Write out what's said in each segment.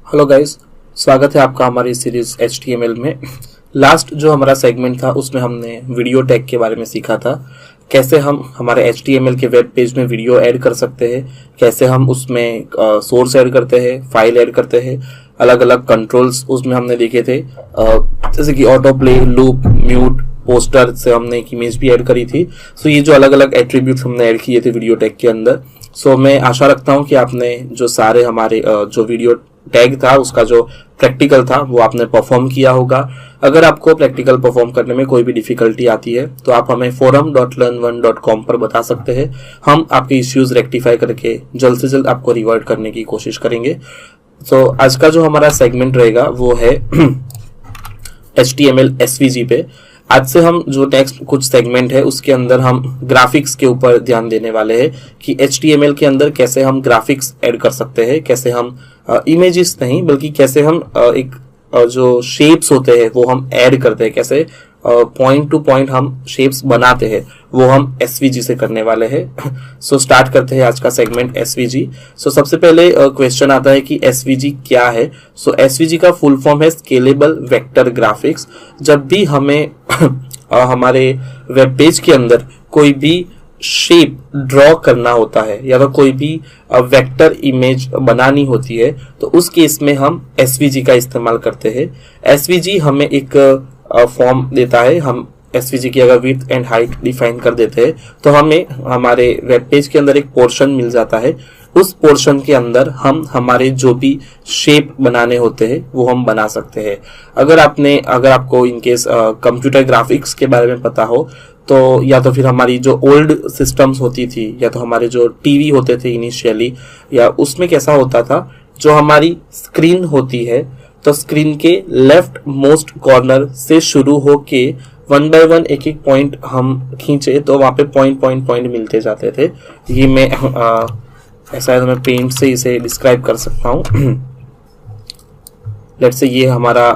Hello guys, स्वागत है आपका हमारी सीरीज HTML में। लास्ट जो हमारा सेगमेंट था उसमें हमने वीडियो टैग के बारे में सीखा था। कैसे हम हमारे HTML के वेब पेज में वीडियो ऐड कर सकते हैं, कैसे हम उसमें सोर्स ऐड करते हैं, फाइल ऐड करते हैं, अलग अलग कंट्रोल्स उसमें हमने देखे थे, जैसे कि auto play, loop, mute, poster से हमने एक इमेज भी ऐड करी थी। सो ये जो अलग अलग एट्रीब्यूट्स हमने ऐड किए थे वीडियो टैग के अंदर। सो मैं आशा रखता हूँ कि आपने जो सारे हमारे जो वीडियो टैग था उसका जो प्रैक्टिकल था वो आपने परफॉर्म किया होगा। अगर आपको प्रैक्टिकल परफॉर्म करने में कोई भी डिफिकल्टी आती है तो आप हमें forum.learn1.com पर बता सकते हैं। हम आपके इश्यूज रेक्टिफाई करके जल्द से जल्द आपको रिवर्ट करने की कोशिश करेंगे। तो आज का जो हमारा सेगमेंट रहेगा वो है HTML SVG पे। आज से हम जो नेक्स्ट कुछ सेगमेंट है उसके अंदर हम ग्राफिक्स के ऊपर ध्यान देने वाले हैं कि HTML के अंदर कैसे हम ग्राफिक्स ऐड कर सकते हैं, कैसे हम इमेजेस नहीं बल्कि कैसे हम एक जो शेप्स होते हैं वो हम ऐड करते हैं, कैसे पॉइंट टू पॉइंट हम शेप्स बनाते हैं वो हम SVG से करने वाले हैं। सो स्टार्ट करते हैं आज का सेगमेंट SVG। सो सबसे पहले क्वेश्चन आता है कि SVG क्या है। सो SVG का फुल फॉर्म है स्केलेबल वेक्टर ग्राफिक्स। जब भी हमें हमारे वेब पेज के अंदर कोई भी शेप ड्रॉ करना होता है या तो कोई भी वेक्टर इमेज बनानी होती है तो उस केस में हम SVG का इस्तेमाल करते हैं। SVG हमें एक फॉर्म देता है। हम SVG की अगर विड्थ एंड हाइट डिफाइन कर देते हैं तो हमें हमारे वेब पेज के अंदर एक पोर्शन मिल जाता है। उस पोर्शन के अंदर हम हमारे जो भी शेप बनाने होते हैं वो हम बना सकते हैं। अगर आपको इनकेस कंप्यूटर ग्राफिक्स के बारे में पता हो तो या तो फिर हमारी जो ओल्ड सिस्टम्स होती थी या तो हमारे जो टीवी होते थे इनिशियली, या उसमें कैसा होता था, जो हमारी स्क्रीन होती है तो स्क्रीन के लेफ्ट मोस्ट कॉर्नर से शुरू होके वन बाय वन एक एक पॉइंट हम खींचे तो वहां पे पॉइंट मिलते जाते थे। ये मैं ऐसा है तो मैं पेंट से इसे डिस्क्राइब कर सकता हूँ। लेट्स से ये हमारा,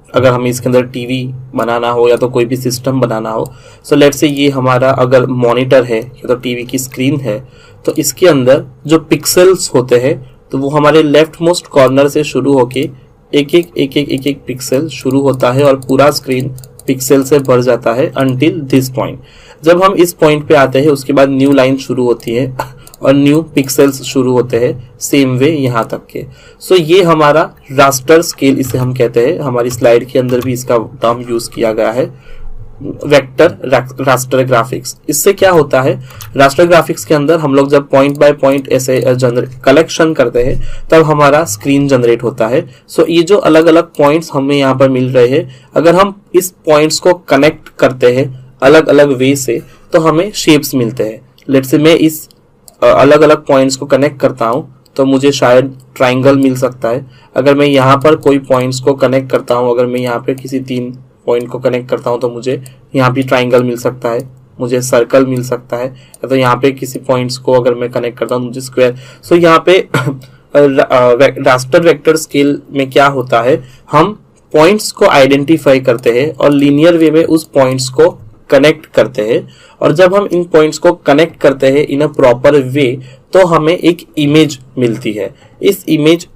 अगर हमें इसके अंदर टीवी बनाना हो या तो कोई भी सिस्टम बनाना हो, सो लेट्स से ये हमारा अगर मॉनिटर है या तो टीवी की स्क्रीन है तो इसके अंदर जो पिक्सेल्स होते हैं तो वो हमारे लेफ्ट मोस्ट कॉर्नर से शुरू होके एक एक पिक्सल शुरू होता है और पूरा स्क्रीन पिक्सल से भर जाता है अंटिल दिस पॉइंट। जब हम इस पॉइंट पे आते हैं उसके बाद न्यू लाइन शुरू होती है और न्यू पिक्सेल्स शुरू होते हैं सेम वे यहाँ तक के। सो ये हमारा रास्टर स्केल इसे हम कहते हैं। हमारी स्लाइड के अंदर भी इसका टर्म यूज किया गया है, वेक्टर रास्टर ग्राफिक्स। इससे क्या होता है, रास्टर ग्राफिक्स के अंदर हम लोग जब पॉइंट बाय पॉइंट ऐसे कलेक्शन करते हैं तब हमारा स्क्रीन जनरेट होता है। सो ये जो अलग अलग पॉइंट्स हमें यहाँ पर मिल रहे हैं, अगर हम इस पॉइंट्स को कनेक्ट करते हैं अलग अलग वे से तो हमें शेप्स मिलते हैं। लेट्स से मैं इस अलग अलग पॉइंट्स को कनेक्ट करता हूँ तो मुझे शायद ट्राइंगल मिल सकता है। अगर मैं यहाँ पर कोई पॉइंट्स को कनेक्ट करता हूँ, अगर मैं यहाँ पे किसी 3 पॉइंट को कनेक्ट करता हूँ तो मुझे यहाँ भी ट्राइंगल मिल सकता है, मुझे सर्कल मिल सकता है, या तो यहाँ पे किसी पॉइंट्स को अगर मैं कनेक्ट करता हूँ मुझे स्क्वायर। सो यहाँ पे रास्टर वेक्टर स्केल में क्या होता है, हम पॉइंट्स को आइडेंटिफाई करते हैं और लीनियर वे में उस पॉइंट्स को कनेक्ट करते हैं। और जब हम इन पॉइंट्स को कनेक्ट करते हैं इन अ प्रॉपर वे तो हमें एक इमेज मिलती है। इस इमेज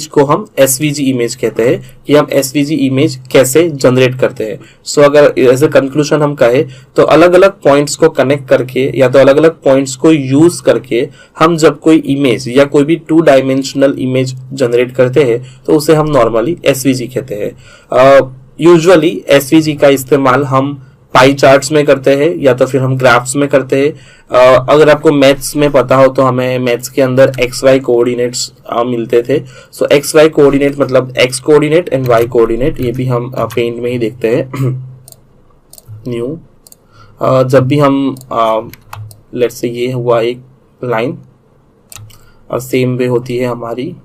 को हम SVG इमेज कहते हैं कि हम SVG इमेज कैसे जनरेट करते हैं। सो अगर एज ए कंक्लूजन हम कहें तो अलग अलग पॉइंट्स को कनेक्ट करके या तो अलग अलग पॉइंट्स को यूज करके हम जब कोई इमेज या कोई भी 2 डायमेंशनल इमेज जनरेट करते हैं तो उसे हम नॉर्मली SVG कहते हैं। यूजुअली SVG का इस्तेमाल हम पाई चार्ट्स में करते हैं या तो फिर हम ग्राफ्स में करते हैं। अगर आपको मैथ्स में पता हो तो हमें मैथ्स के अंदर XY कोऑर्डिनेट्स मिलते थे। सो XY कोऑर्डिनेट मतलब X coordinate and Y coordinate, ये भी हम पेंट में ही देखते हैं। न्यू जब भी हम लेट्स से ये हुआ एक लाइन और सेम वे होती है हमारी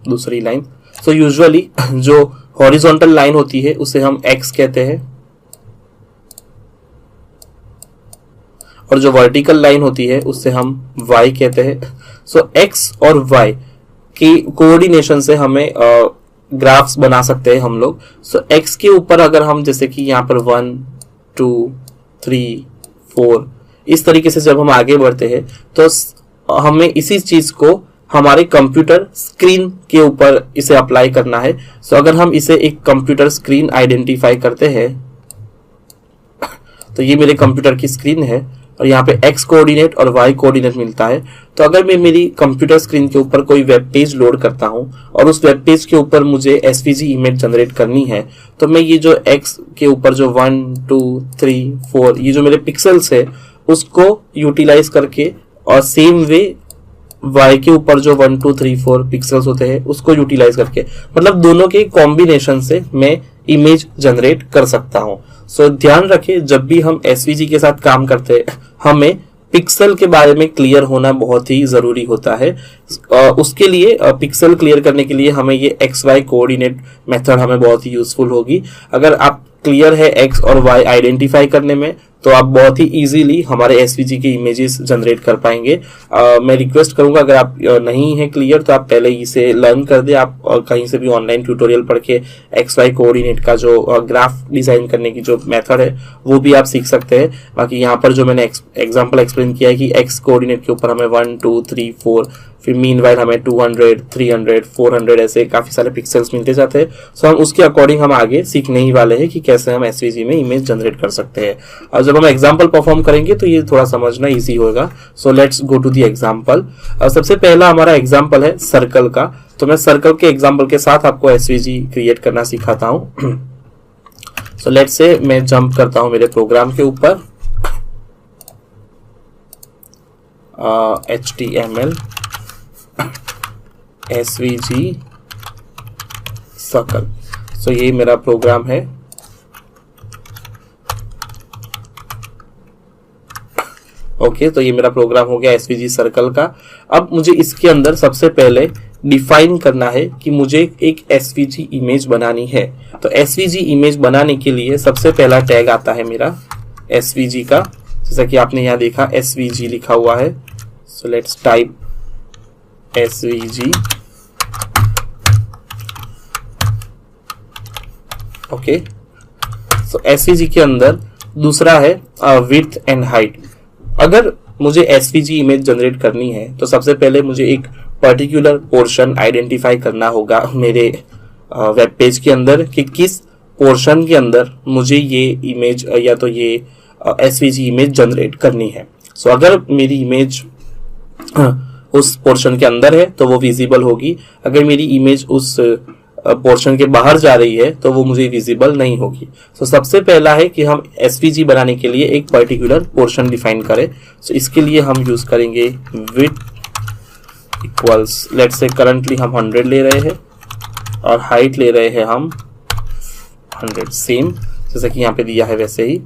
दूसरी लाइन। सो यूजुअली जो हॉरिजॉन्टल लाइन होती है उसे हम X कहते हैं और जो वर्टिकल लाइन होती है उससे हम Y कहते हैं। सो X और Y की कोऑर्डिनेशन से हमें ग्राफ्स बना सकते हैं हम लोग। सो X के ऊपर अगर हम जैसे कि यहाँ पर 1 2 3 4 इस तरीके से जब हम आगे बढ़ते हैं तो हमें इसी चीज को हमारे कंप्यूटर स्क्रीन के ऊपर इसे अप्लाई करना है। सो अगर हम इसे एक कंप्यूटर स्क्रीन आइडेंटिफाई करते हैं तो ये मेरे कंप्यूटर की स्क्रीन है और यहाँ पे x कोऑर्डिनेट और y कोऑर्डिनेट मिलता है। तो अगर मैं मेरी कंप्यूटर स्क्रीन के ऊपर कोई वेब पेज लोड करता हूँ और उस वेब पेज के ऊपर मुझे SVG इमेज जनरेट करनी है, तो मैं ये जो x के ऊपर जो 1 2 3 4 ये जो मेरे पिक्सल्स है उसको यूटिलाइज करके और सेम वे y के ऊपर जो 1 2 3 4 पिक्सल्स होते हैं उसको यूटिलाइज करके, मतलब दोनों के कॉम्बिनेशन से मैं इमेज जनरेट कर सकता हूँ। सो ध्यान रखें, जब भी हम SVG के साथ काम करते हैं हमें पिक्सल के बारे में क्लियर होना बहुत ही जरूरी होता है। उसके लिए पिक्सल क्लियर करने के लिए हमें ये XY कोऑर्डिनेट मेथड हमें बहुत ही यूजफुल होगी। अगर आप क्लियर है X और Y आइडेंटिफाई करने में तो आप बहुत ही इजीली हमारे SVG के इमेजेस जनरेट कर पाएंगे। मैं रिक्वेस्ट करूंगा अगर आप नहीं है क्लियर तो आप पहले इसे लर्न कर दे। आप कहीं से भी ऑनलाइन ट्यूटोरियल पढ़ के XY कोऑर्डिनेट का जो ग्राफ डिजाइन करने की जो मेथड है वो भी आप सीख सकते हैं। बाकी यहाँ पर जो मैंने एग्जांपल एक्सप्लेन किया है कि X कोऑर्डिनेट के ऊपर हमें 1 2 3 4 फिर मीनवाइल हमें 200 300 400 ऐसे काफी सारे पिक्सल्स मिलते जाते हैं। सो हम उसके अकॉर्डिंग हम आगे सीखने ही वाले हैं कि कैसे हम SVG में इमेज जनरेट कर सकते हैं। और जब हम एग्जांपल परफॉर्म करेंगे तो ये थोड़ा समझना इजी होगा। So let's go to the example. सबसे पहला हमारा एग्जांपल है सर्कल का। तो मैं सर्कल के एग्जांपल के साथ आपको SVG क्रिएट करना सिखाता हूं। सो लेट्स से मैं जंप करता हूं मेरे प्रोग्राम के ऊपर, HTML SVG सर्कल। सो ये मेरा प्रोग्राम है। ओके, तो ये मेरा प्रोग्राम हो गया SVG सर्कल का। अब मुझे इसके अंदर सबसे पहले डिफाइन करना है कि मुझे एक SVG इमेज बनानी है। तो SVG इमेज बनाने के लिए सबसे पहला टैग आता है मेरा SVG का, जैसा कि आपने यहाँ देखा SVG लिखा हुआ है। So let's type SVG। Okay, so SVG के अंदर दूसरा है विड्थ एंड हाइट। अगर मुझे SVG इमेज जनरेट करनी है तो सबसे पहले मुझे एक पर्टिकुलर पोर्शन आइडेंटिफाई करना होगा मेरे वेब पेज के अंदर कि किस पोर्शन के अंदर मुझे ये इमेज या तो ये SVG इमेज जनरेट करनी है। सो अगर मेरी इमेज उस पोर्शन के अंदर है तो वो विजिबल होगी, अगर मेरी इमेज उस पोर्शन के बाहर जा रही है तो वो मुझे विजिबल नहीं होगी। सो सबसे पहला है कि हम SVG बनाने के लिए एक पर्टिकुलर पोर्शन डिफाइन करें। सो इसके लिए हम यूज करेंगे width equals, let's say currently हम 100 ले रहे हैं और हाइट ले रहे हैं हम 100, सेम जैसा कि यहाँ पे दिया है वैसे ही।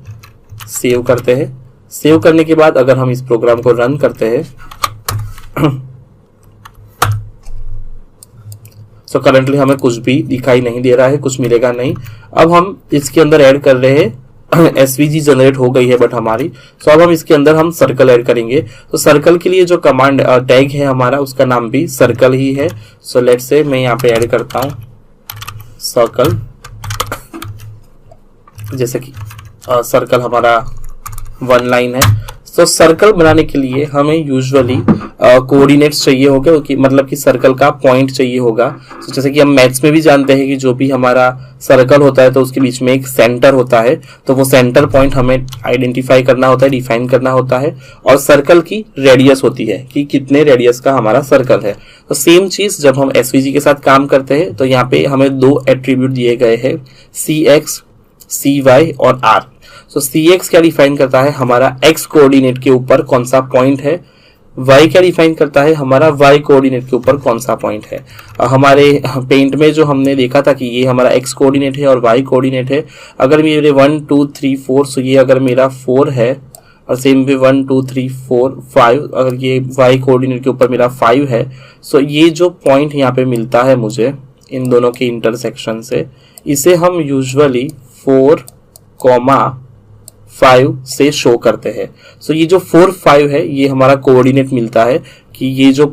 सेव करते हैं। सेव करने के बाद अगर हम इस प्रोग्राम को रन करते हैं तो करंटली हमें कुछ भी दिखाई नहीं दे रहा है, कुछ मिलेगा नहीं। अब हम इसके अंदर ऐड कर रहे हैं SVG जनरेट हो गई है बट हमारी। सो अब हम इसके अंदर हम सर्कल ऐड करेंगे। तो सर्कल के लिए जो कमांड टैग है हमारा उसका नाम भी सर्कल ही है। सो लेट्स से मैं यहाँ पे ऐड करता हूँ सर्कल, जैसे कि सर्कल हमारा 1 लाइन है। तो सर्कल बनाने के लिए हमें यूजुअली कोऑर्डिनेट्स चाहिए होगा, कि मतलब कि सर्कल का पॉइंट चाहिए होगा। तो जैसे कि हम मैथ्स में भी जानते हैं कि जो भी हमारा सर्कल होता है तो उसके बीच में एक सेंटर होता है, तो वो सेंटर पॉइंट हमें आइडेंटिफाई करना होता है, डिफाइन करना होता है। और सर्कल की रेडियस होती है कि कितने रेडियस का हमारा सर्कल है। तो सेम चीज जब हम SVG के साथ काम करते हैं तो यहाँ पे हमें 2 एट्रीब्यूट दिए गए हैं, CX CY और R। तो CX क्या डिफाइन करता है, हमारा X कोऑर्डिनेट के ऊपर कौन सा पॉइंट है। Y क्या डिफाइन करता है, हमारा Y कोऑर्डिनेट के ऊपर कौन सा पॉइंट है। हमारे पेंट में जो हमने देखा था कि ये हमारा X कोऑर्डिनेट है और Y कोऑर्डिनेट है। अगर मेरे 1 2 3 4, सो ये अगर मेरा 4 है और सेम वे 1 2 3 4 5, अगर ये Y कोऑर्डिनेट के ऊपर मेरा 5 है, सो ये जो पॉइंट यहाँ पे मिलता है मुझे इन दोनों के इंटरसेक्शन से, इसे हम यूजुअली 4,5 से शो करते हैं। सो ये जो 4 5 है ये हमारा कोऑर्डिनेट मिलता है कि ये जो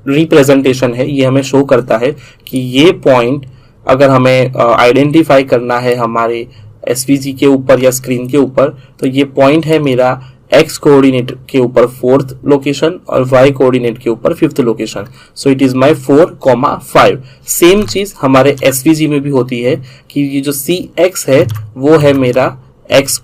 रिप्रेजेंटेशन है ये हमें शो करता है कि ये पॉइंट अगर हमें आइडेंटिफाई करना है हमारे SVG के ऊपर या स्क्रीन के ऊपर, तो ये पॉइंट है मेरा एक्स कोऑर्डिनेट के ऊपर 4th लोकेशन और वाई कोऑर्डिनेट के ऊपर 5th location. So it is my 4,5। Same चीज हमारे एसवीजी में भी होती है कि ये जो सी एक्स है वो है मेरा x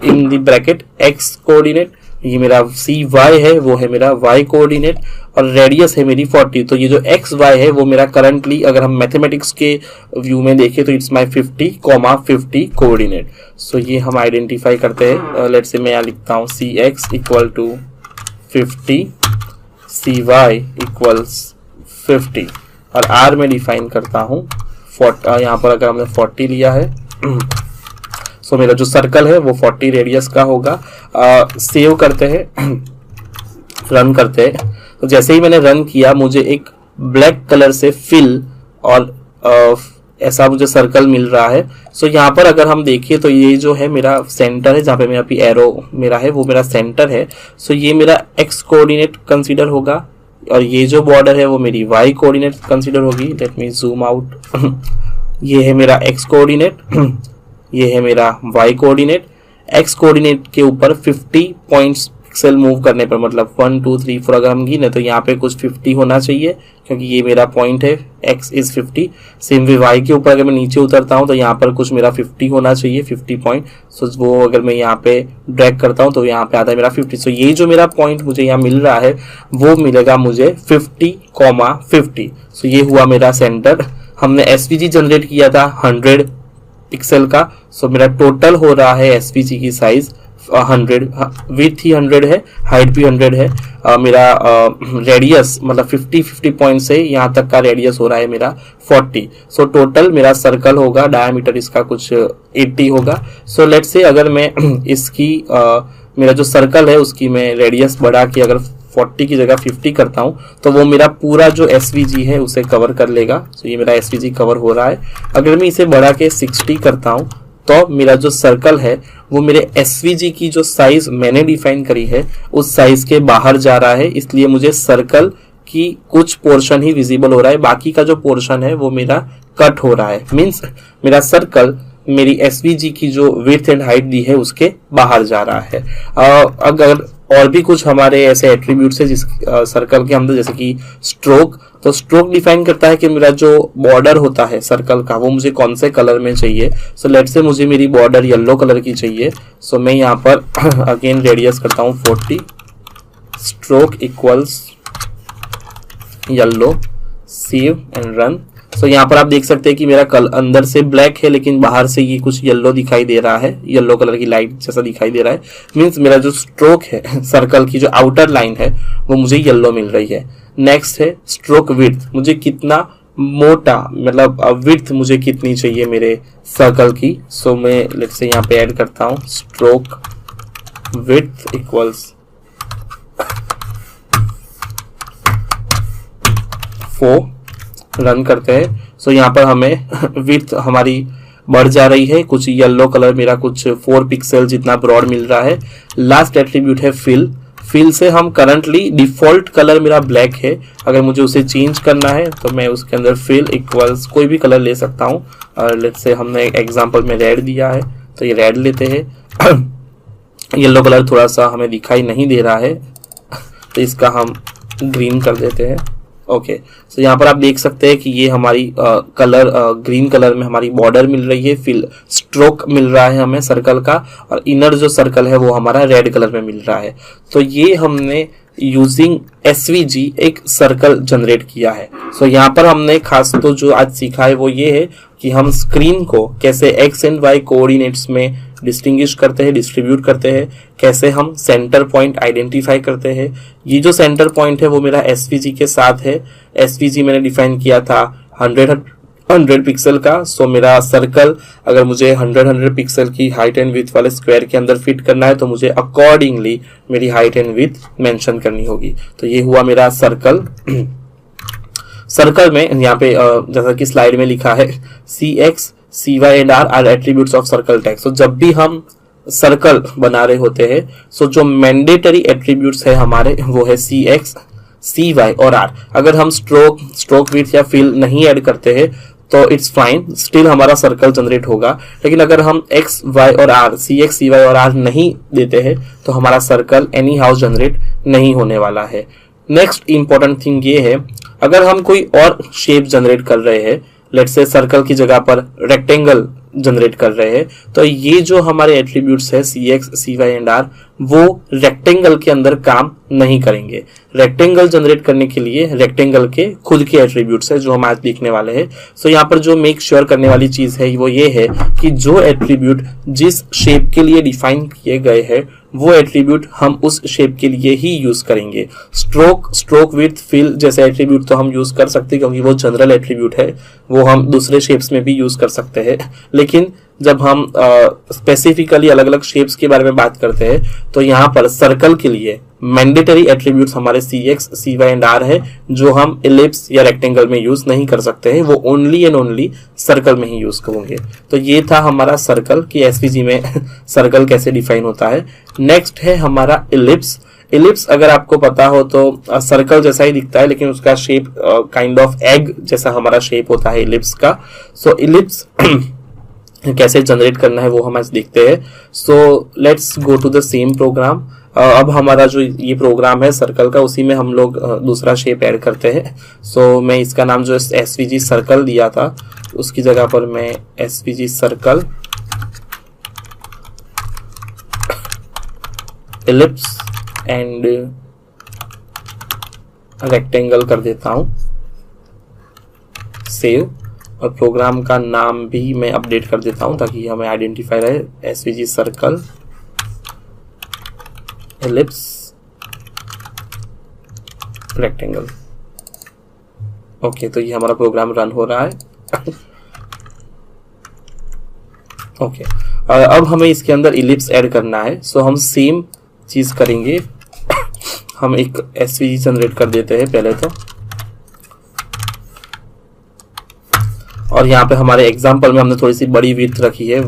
in the bracket x coordinate, ये मेरा सी वाई है वो है मेरा वाई कोऑर्डिनेट, और रेडियस है मेरी 40। तो ये जो एक्स वाई है वो मेरा करंटली अगर हम मैथमेटिक्स के व्यू में देखें तो इट्स माय 50,50 कोऑर्डिनेट। सो ये हम आइडेंटिफाई करते हैं। लेट्स से मैं यहाँ लिखता हूँ C X equal to 50, C Y equals 50, और आर में डिफाइन करता हूँ 40। यहाँ पर अगर हमने 40 लिया है सो मेरा जो सर्कल है वो 40 रेडियस का होगा। सेव करते हैं, रन करते हैं। तो जैसे ही मैंने रन किया मुझे एक ब्लैक कलर से फिल और ऐसा मुझे सर्कल मिल रहा है। सो यहाँ पर अगर हम देखिए तो ये जो है मेरा सेंटर है, जहाँ पे मेरा एरो मेरा है वो मेरा सेंटर है। सो ये मेरा एक्स कोऑर्डिनेट कंसीडर होगा, और ये जो बॉर्डर है वो मेरी वाई कोऑर्डिनेट कंसीडर होगी। Let me zoom out. ये है मेरा एक्स कोऑर्डिनेट, ये है मेरा y कोऑर्डिनेट। x कोऑर्डिनेट के ऊपर 50 पॉइंट्स पिक्सल मूव करने पर, मतलब 1 2 3 4 अगर हम गिने तो यहाँ पे कुछ 50 होना चाहिए क्योंकि ये मेरा पॉइंट है, x is 50। Same way y के ऊपर अगर मैं नीचे उतरता हूँ तो यहाँ पर कुछ मेरा 50 होना चाहिए, 50 पॉइंट। सो वो अगर मैं यहाँ पे ड्रैग करता हूँ तो यहाँ पे आता है मेरा 50। सो ये जो मेरा पॉइंट मुझे यहाँ मिल रहा है वो मिलेगा मुझे 50,50। सो ये हुआ मेरा सेंटर। हमने एसवीजी जनरेट किया था 100 पिक्सल का। सो मेरा टोटल हो रहा है एसवीजी की साइज 100, विड्थ ही 100 है, हाइट भी 100 है। मेरा रेडियस मतलब 50 पॉइंट से यहाँ तक का रेडियस हो रहा है मेरा 40। सो टोटल मेरा सर्कल होगा, डायमीटर इसका कुछ 80 होगा। सो लेट्स से अगर मैं इसकी मेरा जो सर्कल है उसकी मैं रेडियस बढ़ा के अगर 40 की जगह 50 करता हूं तो वो मेरा पूरा जो एसवीजी है उसे कवर कर लेगा। तो ये मेरा एसवीजी कवर हो रहा है। अगर मैं इसे बढ़ा के 60 करता हूं तो मेरा जो सर्कल है वो मेरे एसवीजी की जो साइज मैंने डिफाइन करी है उस साइज के बाहर जा रहा है, इसलिए मुझे सर्कल की कुछ पोर्शन ही विजिबल हो रहा है, बाकी का जो पोर्शन है वो मेरा कट हो रहा है। मीन्स मेरा सर्कल मेरी एसवीजी की जो विड्थ एंड हाइट दी है उसके बाहर जा रहा है। अगर और भी कुछ हमारे ऐसे एट्रीब्यूट्स है जिस सर्कल के अंदर, जैसे कि स्ट्रोक, तो स्ट्रोक डिफाइन करता है कि मेरा जो बॉर्डर होता है सर्कल का वो मुझे कौन से कलर में चाहिए। सो लेट्स से मुझे मेरी बॉर्डर येलो कलर की चाहिए। सो मैं यहाँ पर अगेन रेडियस करता हूँ 40, stroke equals yellow, save and run. So यहाँ पर आप देख सकते हैं कि मेरा अंदर से ब्लैक है लेकिन बाहर से ये कुछ येलो दिखाई दे रहा है, येलो कलर की लाइट जैसा दिखाई दे रहा है। मीन्स मेरा जो स्ट्रोक है सर्कल की जो आउटर लाइन है वो मुझे येलो मिल रही है। नेक्स्ट है स्ट्रोक विड्थ, मुझे कितना मोटा मतलब विड्थ मुझे कितनी चाहिए मेरे सर्कल की। सो मैं लेट्स से यहाँ पे ऐड करता हूँ स्ट्रोक विड्थ इक्वल्स 4, रन करते हैं। सो यहाँ पर हमें विड्थ हमारी बढ़ जा रही है, कुछ येलो कलर मेरा कुछ 4 पिक्सल जितना ब्रॉड मिल रहा है। लास्ट एट्रीब्यूट है फिल। फिल से हम करंटली डिफॉल्ट कलर मेरा ब्लैक है, अगर मुझे उसे चेंज करना है तो मैं उसके अंदर फिल इक्वल्स कोई भी कलर ले सकता हूँ। लेट्स से हमने एग्जांपल में रेड दिया है तो ये रेड लेते हैं। येलो कलर थोड़ा सा हमें दिखाई नहीं दे रहा है तो इसका हम ग्रीन कर देते हैं। ओके, सो यहाँ पर आप देख सकते हैं कि ये हमारी कलर ग्रीन कलर में हमारी बॉर्डर मिल रही है, फिल स्ट्रोक मिल रहा है हमें सर्कल का, और इनर जो सर्कल है वो हमारा रेड कलर में मिल रहा है। तो ये हमने यूजिंग एसवीजी एक सर्कल जनरेट किया है। सो यहाँ पर हमने खास तो जो आज सीखा है वो ये है कि हम स्क्रीन को कैसे एक्स एंड वाई कोऑर्डिनेट्स में डिस्टिंग्विश करते हैं, डिस्ट्रीब्यूट करते हैं, कैसे हम सेंटर पॉइंट आइडेंटिफाई करते हैं। ये जो सेंटर पॉइंट है वो मेरा एसवीजी के साथ है। एसवीजी मैंने डिफाइन किया था 100 पिक्सल का। सो मेरा सर्कल अगर मुझे 100 पिक्सल की हाइट एंड विड्थ वाले स्क्वायर के अंदर फिट करना है तो मुझे अकॉर्डिंगली मेरी हाइट एंड विड्थ मेंशन करनी होगी। तो ये हुआ मेरा सर्कल। सर्कल में यहाँ पे जैसा कि स्लाइड में लिखा है CX, CY and R are attributes of circle tag. So जब भी हम सर्कल बना रहे होते हैं सो जो मैंडेटरी एट्रीब्यूट्स है हमारे वो है CX, CY और R। अगर हम स्ट्रोक विड्थ या फिल नहीं ऐड करते हैं तो इट्स फाइन, स्टिल हमारा सर्कल जनरेट होगा। लेकिन अगर हम एक्स वाई और आर, सी एक्स सी वाई और आर नहीं देते हैं तो हमारा सर्कल एनी हाउ जनरेट नहीं होने वाला है। नेक्स्ट इंपॉर्टेंट थिंग ये है, अगर हम कोई और शेप जनरेट कर रहे हैं, लेट्स से सर्कल की जगह पर रेक्टेंगल जनरेट कर रहे हैं, तो ये जो हमारे एट्रीब्यूट्स है C x C Y and R, वो रेक्टेंगल के अंदर काम नहीं करेंगे। रेक्टेंगल जनरेट करने के लिए रेक्टेंगल के खुद के एट्रीब्यूट्स है जो हम आज देखने वाले हैं। सो यहाँ पर जो मेक श्योर करने वाली चीज है वो ये है कि जो एट्रीब्यूट जिस शेप के लिए डिफाइन किए गए हैं वो एट्रीब्यूट हम उस शेप के लिए ही यूज करेंगे। स्ट्रोक विड्थ फिल जैसे एट्रीब्यूट तो हम यूज कर सकते हैं क्योंकि वो जनरल एट्रीब्यूट है, वो हम दूसरे शेप्स में भी यूज कर सकते हैं। लेकिन जब हम स्पेसिफिकली अलग अलग शेप्स के बारे में बात करते हैं तो यहाँ पर सर्कल के लिए मैंडेटरी एट्रीब्यूट्स हमारे C x C Y and R है जो हम इलिप्स या रेक्टेंगल में यूज नहीं कर सकते हैं, वो ओनली एंड ओनली सर्कल में ही यूज करेंगे। तो ये था हमारा सर्कल कि एसवीजी में सर्कल कैसे डिफाइन होता है। नेक्स्ट है हमारा इलिप्स। इलिप्स अगर आपको पता हो तो सर्कल जैसा ही दिखता है लेकिन उसका शेप काइंड ऑफ एग जैसा हमारा शेप होता है इलिप्स का। सो इलिप्स कैसे जनरेट करना है वो हम आज देखते हैं। So let's go to the same program. अब हमारा जो ये प्रोग्राम है सर्कल का, उसी में हम लोग दूसरा शेप ऐड करते हैं। सो मैं इसका नाम जो एसवीजी सर्कल दिया था उसकी जगह पर मैं SVG circle ellipse and rectangle कर देता हूं, सेव। और प्रोग्राम का नाम भी मैं अपडेट कर देता हूं ताकि हमें आइडेंटिफाई रहे, SVG circle ellipse rectangle. Okay, तो ये हमारा प्रोग्राम रन हो रहा है। ओके, अब हमें इसके अंदर इलिप्स ऐड करना है। सो हम सेम चीज करेंगे। हम एक एसवीजी जनरेट कर देते हैं पहले तो, और यहाँ पे हमारे एग्जाम्पल में हमने थोड़ी सी बड़ी विड्थ रखी है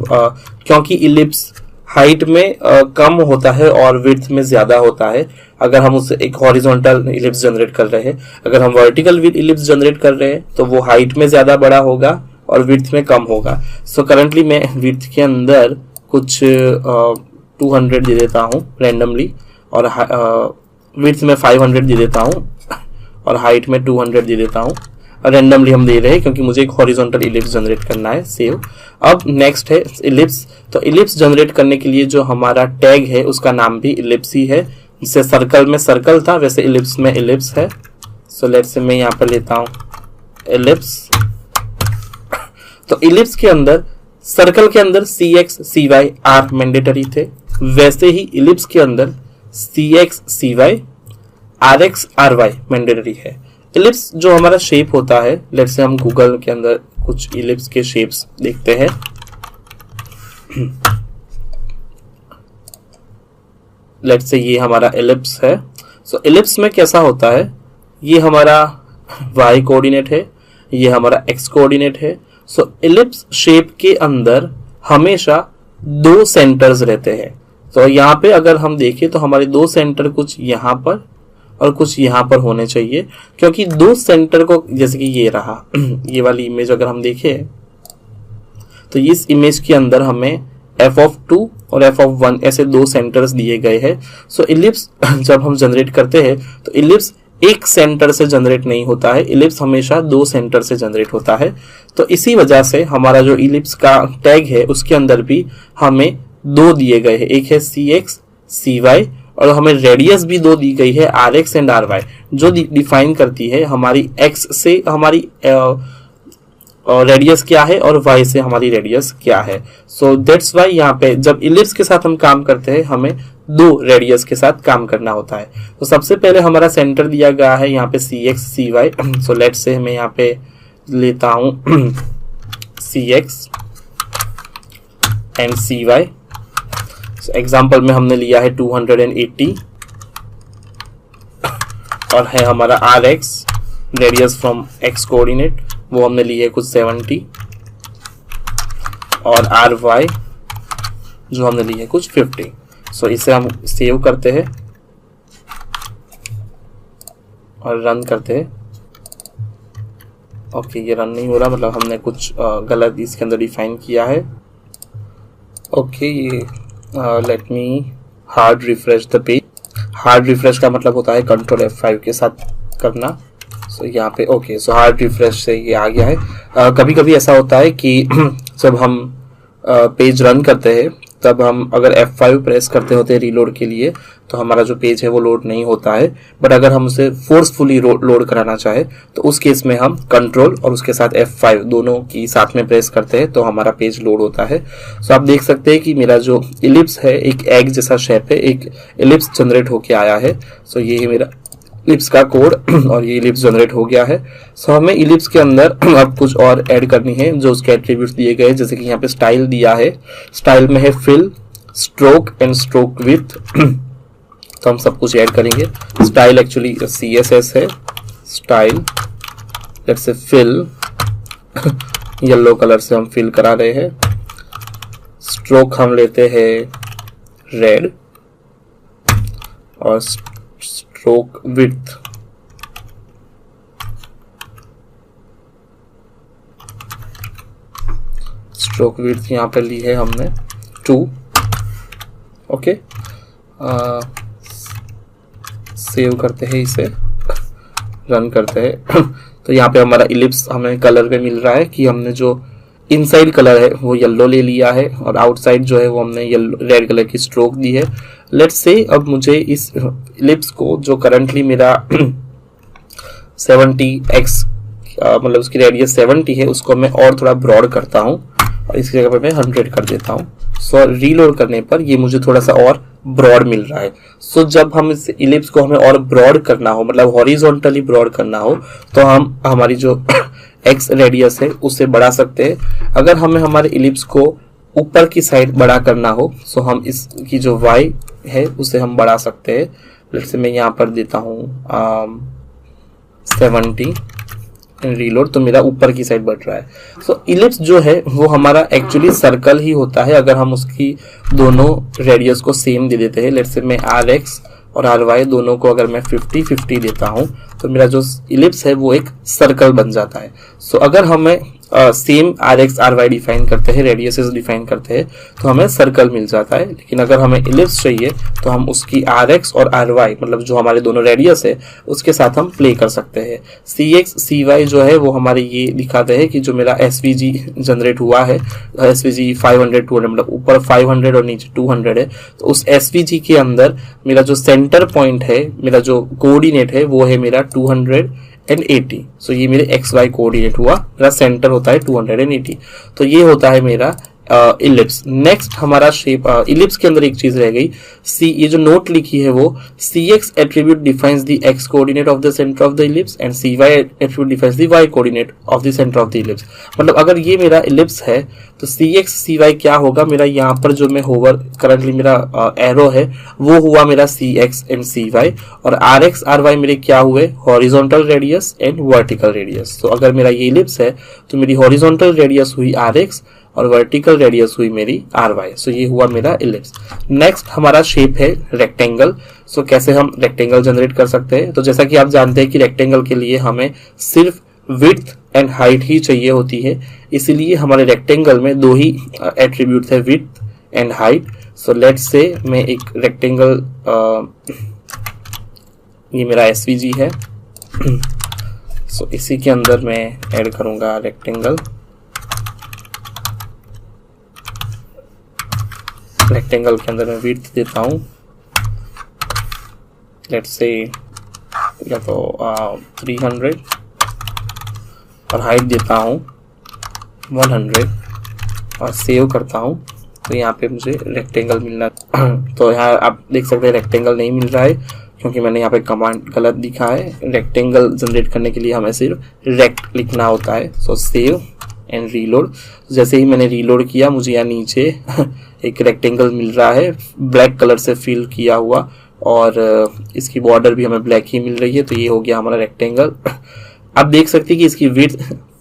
क्योंकि इलिप्स हाइट में कम होता है और विड्थ में ज्यादा होता है अगर हम उसे एक हॉरिजॉन्टल इलिप्स जनरेट कर रहे हैं। अगर हम वर्टिकल विद इलिप्स जनरेट कर रहे हैं तो वो हाइट में ज्यादा बड़ा होगा और विड्थ में कम होगा। सो करंटली मैं विड्थ के अंदर कुछ 200 दे देता हूँ रैंडमली, और विड्थ में 500 दे देता हूँ और हाइट में 200 दे देता हूँ। रैंडमली हम दे रहे हैं क्योंकि मुझे एक हॉरिजॉन्टल इलिप्स जनरेट करना है। सेव। अब नेक्स्ट है इलिप्स। तो इलिप्स जनरेट करने के लिए जो हमारा टैग है उसका नाम भी इलिप्स ही है। जैसे सर्कल में सर्कल था वैसे इलिप्स में इलिप्स है। सो लेट्स से मैं यहाँ पर लेता हूँ इलिप्स। तो इलिप्स के अंदर सर्कल के अंदर सी एक्स सी वाई आर मैंडेटरी थे, वैसे ही इलिप्स के अंदर सी एक्स सी Y R X R Y mandatory है। इलिप्स जो हमारा शेप होता है, लेट्स से हम गूगल के अंदर कुछ इलिप्स के शेप्स देखते हैं। लेट्स से ये हमारा इलिप्स है। सो इलिप्स में कैसा होता है, ये हमारा y कोऑर्डिनेट है, ये हमारा x कोऑर्डिनेट है। सो इलिप्स शेप के अंदर हमेशा दो सेंटर्स रहते हैं। तो यहाँ पे अगर हम देखें तो हमारे दो सेंटर कुछ यहाँ पर और कुछ यहाँ पर होने चाहिए, क्योंकि दो सेंटर को, जैसे कि ये रहा ये वाली इमेज अगर हम देखें तो इस इमेज के अंदर हमें f(2) और f(1) ऐसे दो सेंटर्स दिए गए हैं। सो इलिप्स जब हम जनरेट करते हैं तो इलिप्स एक सेंटर से जनरेट नहीं होता है, इलिप्स हमेशा दो सेंटर से जनरेट होता है। तो इसी वजह से हमारा जो इलिप्स का टैग है उसके अंदर भी हमें दो दिए गए हैं, एक है सी एक्स सी वाई और हमें रेडियस भी दो दी गई है r x and r y, जो डिफाइन करती है हमारी एक्स से हमारी रेडियस क्या है और y से हमारी रेडियस क्या है। सो दैट्स वाई यहाँ पे जब इलिप्स के साथ हम काम करते हैं हमें दो रेडियस के साथ काम करना होता है। तो सबसे पहले हमारा सेंटर दिया गया है यहाँ पे C x C Y. So let's say मैं यहाँ पे लेता हूँ C X and C Y. Example में हमने लिया है 280 और है हमारा R X radius from X coordinate, वो हमने लिए कुछ 70 और आर वाई जो हमने लिए कुछ 50। सो इसे हम सेव करते हैं और रन करते हैं। ओके, ये रन नहीं हो रहा, मतलब हमने कुछ गलत इसके अंदर डिफाइन किया है। ओके, ये let me hard refresh the page. Hard refresh का मतलब होता है कंट्रोल F5 के साथ करना। सो यहाँ पे ओके, सो हार्ड रिफ्रेश से ये आ गया है। कभी कभी ऐसा होता है कि जब हम पेज रन करते हैं तब हम अगर F5 प्रेस करते होते हैं रीलोड के लिए तो हमारा जो पेज है वो लोड नहीं होता है। बट अगर हम उसे फोर्सफुली लोड कराना चाहे तो उस केस में हम कंट्रोल और उसके साथ F5 दोनों की साथ में प्रेस करते हैं तो हमारा पेज लोड होता है। सो आप देख सकते हैं कि मेरा जो इलिप्स है एक एग जैसा शेप है, एक इलिप्स जनरेट होके आया है। सो ये है मेरा इलिप्स का कोड और ये इलिप्स जनरेट हो गया है। सो हमें इलिप्स के अंदर अब कुछ और ऐड करनी है जो उसके एट्रीब्यूट्स दिए गए हैं, जैसे कि यहाँ पे स्टाइल दिया है। स्टाइल में है fill, stroke and stroke width. तो हम सब कुछ ऐड करेंगे। स्टाइल एक्चुअली CSS है। स्टाइल लेट्स से फिल येलो कलर से हम फिल करा रहे हैं। स्ट्रोक हम लेते हैं रेड और स्ट्रोक विड्थ यहाँ पे ली है हमने 2। ओके, सेव करते हैं, इसे रन करते हैं। तो यहाँ पे हमारा इलिप्स हमें कलर पे मिल रहा है कि हमने जो इनसाइड कलर है वो येलो ले लिया है और आउटसाइड जो है वो हमने येलो रेड कलर की स्ट्रोक दी है। लेट्स से अब मुझे इस इलिप्स को जो करंटली मेरा 70x मतलब उसकी रेडियस 70 है उसको मैं और थोड़ा ब्रॉड करता हूँ और इसकी जगह पर मैं 100 कर देता हूँ। सो रीलोड करने पर ये मुझे थोड़ा सा और ब्रॉड मिल रहा है। सो जब हम इस इलिप्स को हमें और ब्रॉड करना हो, मतलब हॉरिजॉन्टली ब्रॉड करना हो, तो हम हमारी जो x रेडियस है उसे बढ़ा सकते हैं। अगर हमें हमारे इलिप्स को ऊपर की साइड बड़ा करना हो सो हम इसकी जो y है उसे हम बढ़ा सकते हैं। जैसे मैं यहाँ पर देता हूँ 70 रीलोड, तो मेरा ऊपर की साइड बढ़ रहा है। सो इलिप्स जो है वो हमारा एक्चुअली सर्कल ही होता है अगर हम उसकी दोनों रेडियस को सेम दे देते हैं। लेट्स से मैं RX और RY दोनों को अगर मैं 50-50 देता हूं तो मेरा जो इलिप्स है वो एक सर्कल बन जाता है। सो अगर हमें सेम RX RY डिफाइन करते हैं, रेडियसेस डिफाइन करते हैं तो हमें सर्कल मिल जाता है। लेकिन अगर हमें इलिप्स चाहिए तो हम उसकी RX और RY मतलब जो हमारे दोनों रेडियस है उसके साथ हम प्ले कर सकते हैं। CX CY जो है वो हमारे ये दिखाते हैं कि जो मेरा SVG जनरेट हुआ है, SVG 500 200 मतलब ऊपर 500 और नीचे 200 है, तो उस SVG के अंदर मेरा जो सेंटर पॉइंट है, मेरा जो कोऑर्डिनेट है वो है मेरा 280। सो ये मेरे XY कोऑर्डिनेट हुआ, मेरा सेंटर होता है 280। तो ये होता है मेरा इलिप्स। नेक्स्ट हमारा शेप इलिप्स के अंदर एक चीज रह गई, ये जो नोट लिखी है वो CX attribute defines the X coordinate of the centre of the ellipse and CY attribute defines the Y coordinate of the centre of the ellipse. मतलब अगर ये मेरा इलिप्स है तो CX CY क्या होगा, मेरा यहाँ पर जो मैं होवर करंटली मेरा एरो है वो हुआ मेरा CX एंड CY और RX RY मेरे क्या हुए, horizontal radius and vertical radius. तो अगर मेरा ये इलिप्स है तो मेरी हॉरिजॉन्टल रेडियस हुई RX और वर्टिकल रेडियस हुई मेरी RY। सो ये हुआ मेरा इलिप्स। नेक्स्ट हमारा शेप है रेक्टेंगल। सो कैसे हम रेक्टेंगल जनरेट कर सकते हैं, तो जैसा कि आप जानते हैं कि रेक्टेंगल के लिए हमें सिर्फ विड्थ एंड हाइट ही चाहिए होती है, इसीलिए हमारे रेक्टेंगल में दो ही एट्रीब्यूट है, width and height. So let's say मैं एक रेक्टेंगल ये मेरा SVG है सो इसी के अंदर मैं ऐड करूंगा रेक्टेंगल के अंदर मैं विड्थ देता हूं लेट्स से या तो 300 और हाइट देता हूं 100 और सेव करता हूं। तो यहाँ पे मुझे रेक्टेंगल मिलना तो यहाँ आप देख सकते हैं रेक्टेंगल नहीं मिल रहा है क्योंकि मैंने यहाँ पे कमांड गलत दिखा है। रेक्टेंगल जनरेट करने के लिए हमें सिर्फ रेक्ट लिखना होता है। सो सेव एंड रीलोड। जैसे ही मैंने रीलोड किया मुझे यहाँ नीचे एक रेक्टेंगल मिल रहा है ब्लैक कलर से फिल किया हुआ और इसकी बॉर्डर भी हमें ब्लैक ही मिल रही है। तो ये हो गया हमारा रेक्टेंगल। आप देख सकते हैं कि इसकी विड्थ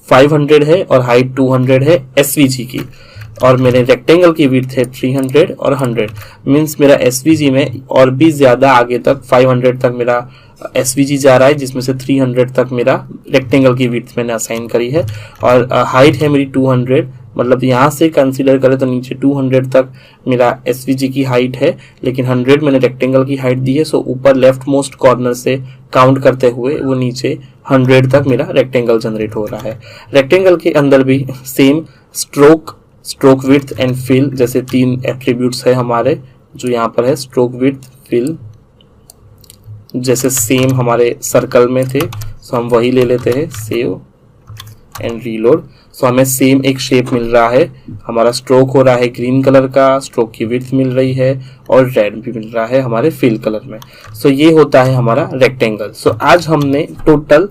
500 है और हाइट 200 है SVG की। और मेरे रेक्टेंगल की विड्थ है 300 और 100, मीन्स मेरा एसवीजी में और भी ज़्यादा आगे तक 500 तक मेरा एसवीजी जा रहा है, जिसमें से 300 तक मेरा रेक्टेंगल की विड्थ मैंने असाइन करी है। और हाइट है मेरी 200, मतलब यहाँ से कंसीडर करें तो नीचे 200 तक मेरा एसवीजी की हाइट है, लेकिन 100 मैंने रेक्टेंगल की हाइट दी है। सो ऊपर लेफ्ट मोस्ट कॉर्नर से काउंट करते हुए वो नीचे 100 तक मेरा रेक्टेंगल जनरेट हो रहा है। रेक्टेंगल के अंदर भी same stroke width and fill जैसे 3 एट्रीब्यूट्स है हमारे, जो यहाँ पर है स्ट्रोक विड्थ फिल, जैसे सेम हमारे सर्कल में थे। सो हम वही ले लेते हैं, सेव एंड रीलोड। सो हमें सेम एक शेप मिल रहा है, हमारा स्ट्रोक हो रहा है ग्रीन कलर का, स्ट्रोक की विड्थ मिल रही है और रेड भी मिल रहा है हमारे फिल कलर में। सो ये होता है हमारा रेक्टेंगल। सो आज हमने टोटल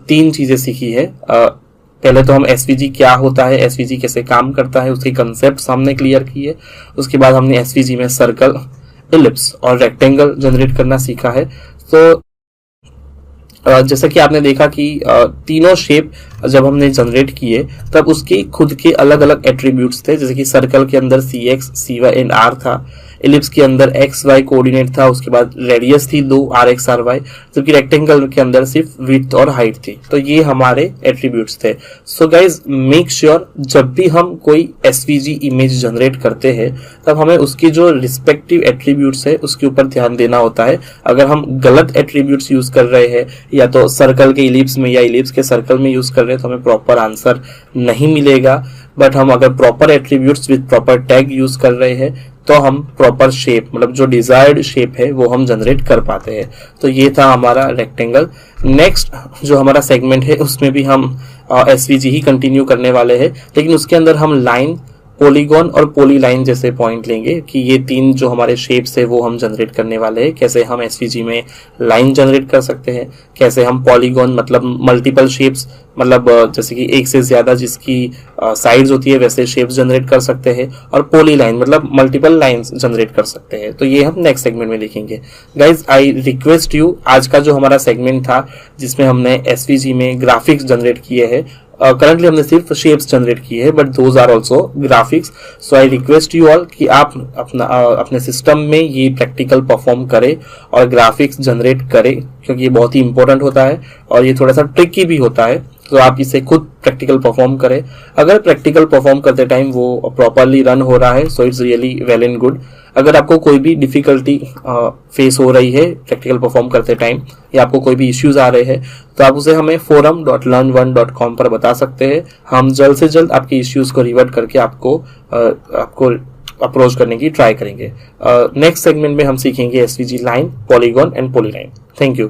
3 चीजें सीखी है। पहले तो हम एसवीजी क्या होता है, एसवीजी कैसे काम करता है, उसकी कंसेप्ट हमने क्लियर की है। उसके बाद हमने एसवीजी में सर्कल, इलिप्स और रेक्टेंगल जनरेट करना सीखा है। तो जैसा कि आपने देखा कि तीनों शेप जब हमने जनरेट किए तब उसके खुद के अलग अलग एट्रीब्यूट्स थे, जैसे कि सर्कल के अंदर CX, CY एंड R था, इलिप्स के अंदर XY कोऑर्डिनेट था, उसके बाद रेडियस थी 2 RX RY, जबकि रेक्टेंगल के अंदर सिर्फ विड्थ और हाइट थी। तो ये हमारे एट्रीब्यूट्स थे। सो गाइज मेक श्योर जब भी हम कोई एसवीजी इमेज जनरेट करते हैं तब हमें उसकी जो रिस्पेक्टिव एट्रीब्यूट्स है उसके ऊपर ध्यान देना होता है। अगर हम गलत एट्रीब्यूट्स यूज कर रहे हैं या तो सर्कल के इलिप्स में या इलिप्स के सर्कल में यूज कर रहे हैं तो हमें प्रॉपर आंसर नहीं मिलेगा। बट हम अगर proper attributes with proper tag use कर रहे हैं तो हम प्रॉपर शेप, मतलब जो डिजायर्ड शेप है वो हम जनरेट कर पाते हैं। तो ये था हमारा रेक्टेंगल। नेक्स्ट जो हमारा सेगमेंट है उसमें भी हम एसवीजी ही कंटिन्यू करने वाले हैं, लेकिन उसके अंदर हम लाइन, पॉलीगॉन और पॉलीलाइन जैसे पॉइंट लेंगे कि ये 3 जो हमारे शेप्स है वो हम जनरेट करने वाले हैं। कैसे हम एसवीजी में लाइन जनरेट कर सकते हैं, कैसे हम पॉलीगॉन मतलब मल्टीपल शेप्स, मतलब जैसे कि एक से ज्यादा जिसकी साइड्स होती है वैसे शेप्स जनरेट कर सकते हैं, और पॉलीलाइन मतलब मल्टीपल लाइंस जनरेट कर सकते हैं। तो ये हम नेक्स्ट सेगमेंट में देखेंगे। गाइज आई रिक्वेस्ट यू, आज का जो हमारा सेगमेंट था जिसमें हमने एसवीजी में ग्राफिक्स जनरेट किए हैं, करंटली हमने सिर्फ शेप्स जनरेट किए हैं but those are also graphics. So I request you all कि आप अपने सिस्टम में ये प्रैक्टिकल परफॉर्म करें और ग्राफिक्स जनरेट करें, क्योंकि ये बहुत ही इंपॉर्टेंट होता है और ये थोड़ा सा ट्रिकी भी होता है। तो आप इसे खुद प्रैक्टिकल परफॉर्म करें। अगर प्रैक्टिकल परफॉर्म करते टाइम वो प्रॉपरली रन हो रहा है so it's really well and good. अगर आपको कोई भी डिफिकल्टी फेस हो रही है प्रैक्टिकल परफॉर्म करते टाइम या आपको कोई भी इश्यूज आ रहे हैं तो आप उसे हमें forum.learn1.com पर बता सकते हैं। हम जल्द से जल्द आपके इश्यूज को रिवर्ट करके आपको अप्रोच करने की ट्राई करेंगे। नेक्स्ट सेगमेंट में हम सीखेंगे SVG line, polygon and polyline. Thank you.